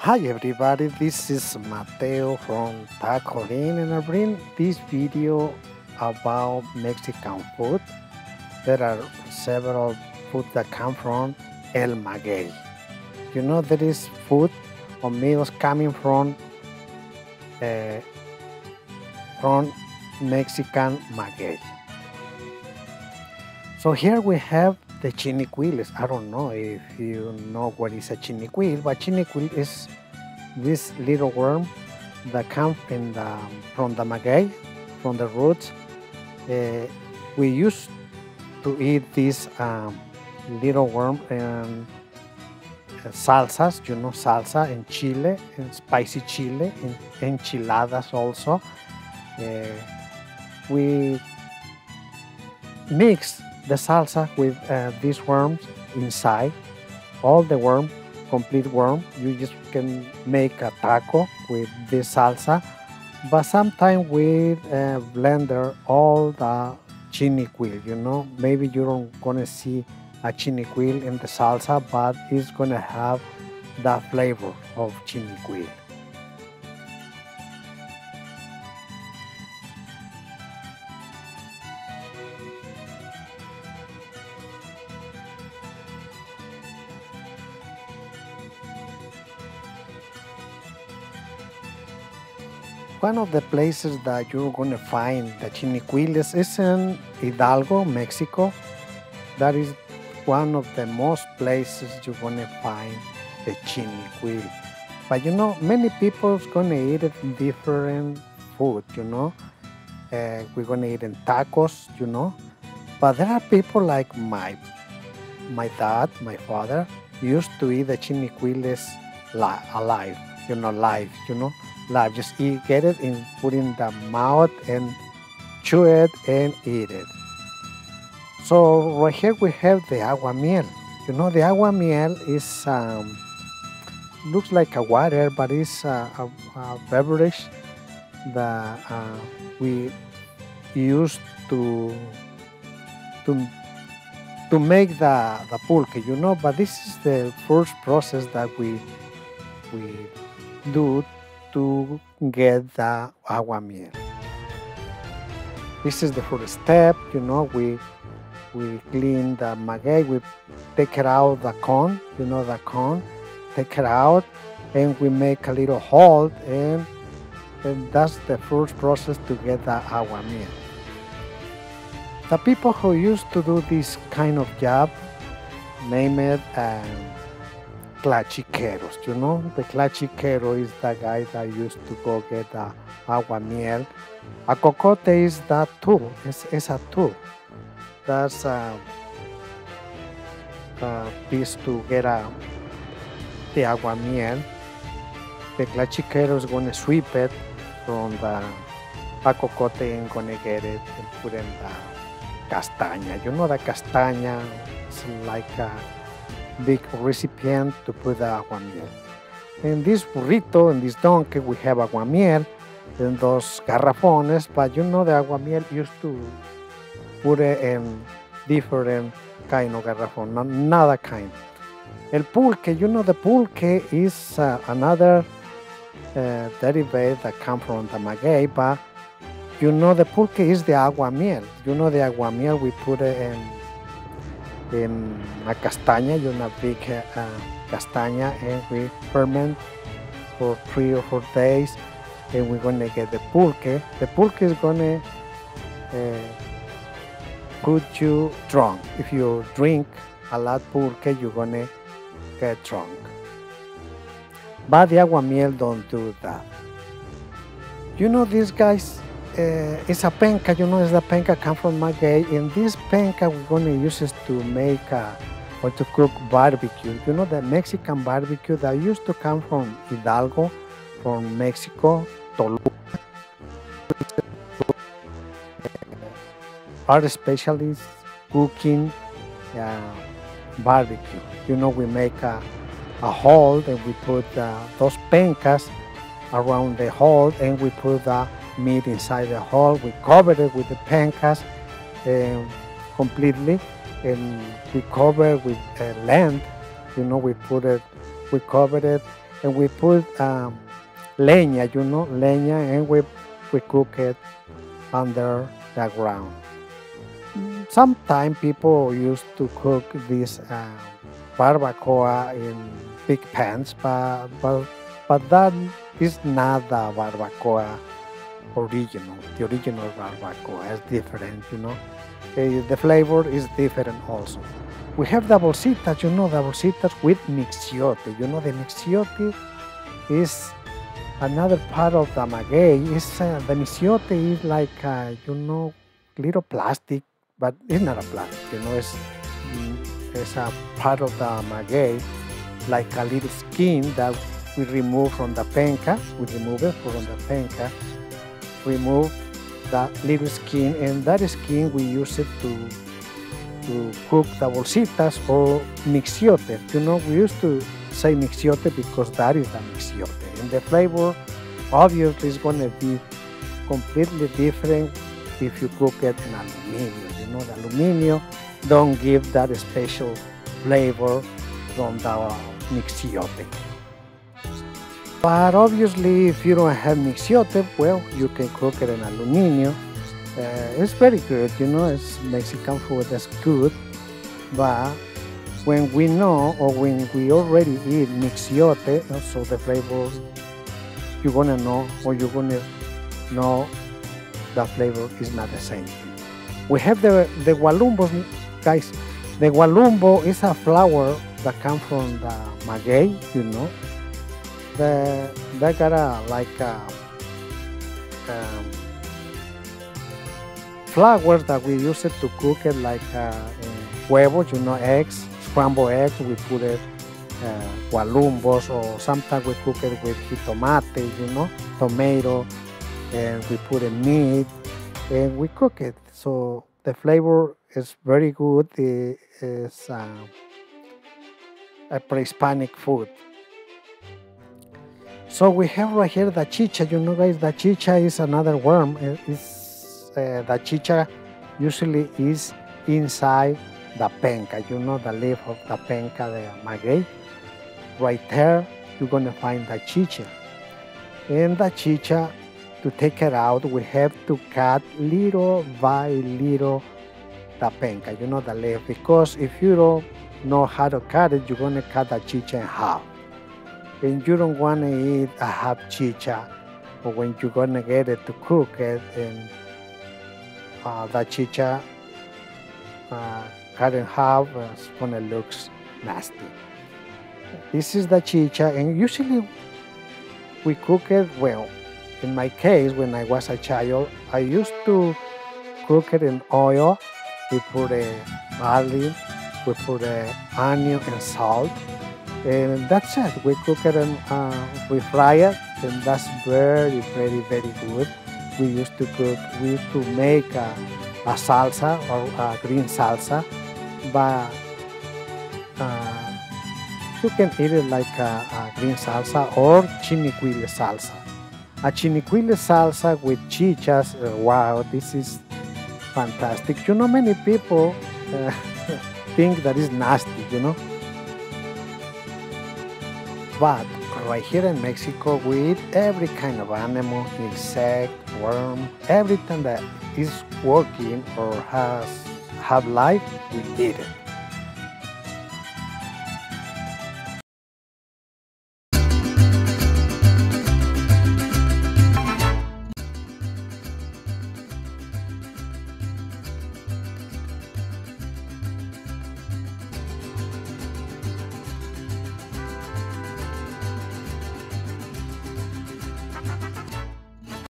Hi everybody, this is Mateo from Taco Inn and I bring this video about Mexican food. There are several food that come from El Maguey. You know there is food or meals coming uh, from Mexican Maguey. So here we have the chinicuiles. I don't know if you know what is a chinicuil, but chinicuil is this little worm that comes from the maguey, from the roots. We used to eat this little worm and salsas, salsa in Chile, and spicy chile, and enchiladas also. Uh, we mix the salsa with these worms inside, all the worm, complete worm. You just can make a taco with this salsa, but sometimes with a blender all the chinicuil. Maybe you don't gonna see a chinicuil in the salsa, but it's gonna have the flavor of chinicuil. One of the places that you're going to find the chinicuiles is in Hidalgo, Mexico. That is one of the most places you're going to find the chinicuil. But many people's going to eat it in different food. We're going to eat in tacos. But there are people like my dad, my father, used to eat the chinicuiles alive, live. Just get it and put in the mouth and chew it and eat it. So right here we have the aguamiel. The aguamiel is looks like a water, but it's a beverage that we use to make the pulque. But this is the first process that we do to get the aguamiel. This is the first step. We clean the maguey, we take it out the cone, the cone, take it out, and we make a little hole, and that's the first process to get the aguamiel. The people who used to do this kind of job name it tlachiqueros. The tlachiquero is the guy that used to go get the aguamiel. A cocote is that tool, it's a tool. That's a piece to get the aguamiel. The tlachiquero is going to sweep it from the cocote and going to get it and put in the castaña. The castaña is like a big recipient to put the aguamiel. In this burrito, in this donkey, we have aguamiel in those garrafones, but the aguamiel used to put it in different kind of garrafon, another kind. El pulque, the pulque is another derived that comes from the maguey, but the pulque is the aguamiel. The aguamiel, we put it in a castaña, a big castaña, and we ferment for 3 or 4 days, and we're going to get the pulque. The pulque is going to put you drunk. If you drink a lot pulque, you're going to get drunk. But the aguamiel don't do that. These guys, it's a penca, it's the penca come from maguey, and this penca we're going to use it to make or to cook barbecue. The Mexican barbecue that used to come from Hidalgo, from Mexico, Toluca. Our specialists cooking barbecue. We make a hole, and we put those pencas around the hole, and we put the meat inside the hole. We cover it with the pencas completely, and we cover with land. We cover it, and we put leña, leña, and we cook it under the ground. Sometimes people used to cook this barbacoa in big pans, but that is not the barbacoa original. The original barbacoa is different, The flavor is different also. We have the bolsitas, the bolsitas with mixiote. The mixiote is another part of the maguey. The mixiote is like, little plastic, but it's not a plastic, it's a part of the maguey, like a little skin that we remove from the penca. We remove it from the penca, remove that little skin, and that skin we use it to cook the bolsitas or mixiote. We used to say mixiote because that is the mixiote. And the flavor obviously is going to be completely different if you cook it in aluminum. The aluminum don't give that special flavor from the mixiote. But obviously, if you don't have mixiote, well, you can cook it in aluminum. It's very good, it's Mexican food, that's good. But when we know, or when we already eat mixiote, so the flavor, you're gonna know, or you're gonna know the flavor is not the same. We have the gualumbos, guys. The gualumbo is a flower that comes from the maguey, They got flowers that we use it to cook it like huevos, eggs, scrambled eggs. We put it gualumbos, or sometimes we cook it with jitomate, tomato, and we put in meat, and we cook it. So the flavor is very good. It's a pre-Hispanic food. So we have right here the chicha. Guys, the chicha is another worm. The chicha usually is inside the penca, the leaf of the penca, the maguey. Right there, you're going to find the chicha. And the chicha, to take it out, we have to cut little by little the penca, the leaf. Because if you don't know how to cut it, you're going to cut the chicha in half. And you don't want to eat a half chicha, or when you're going to get it to cook it, and the chicha cut in half, it's going to look nasty. This is the chicha, and usually we cook it well. In my case, when I was a child, I used to cook it in oil. We put garlic, we put onion and salt, and that's it. We cook it and we fry it, and that's very, very, very good. We used to make a salsa, or a green salsa, but you can eat it like a green salsa or chinicuiles salsa. A chinicuiles salsa with chichas, wow, this is fantastic. Many people think that is nasty, But right here in Mexico, we eat every kind of animal, insect, worm, everything that is working or have life, we eat it.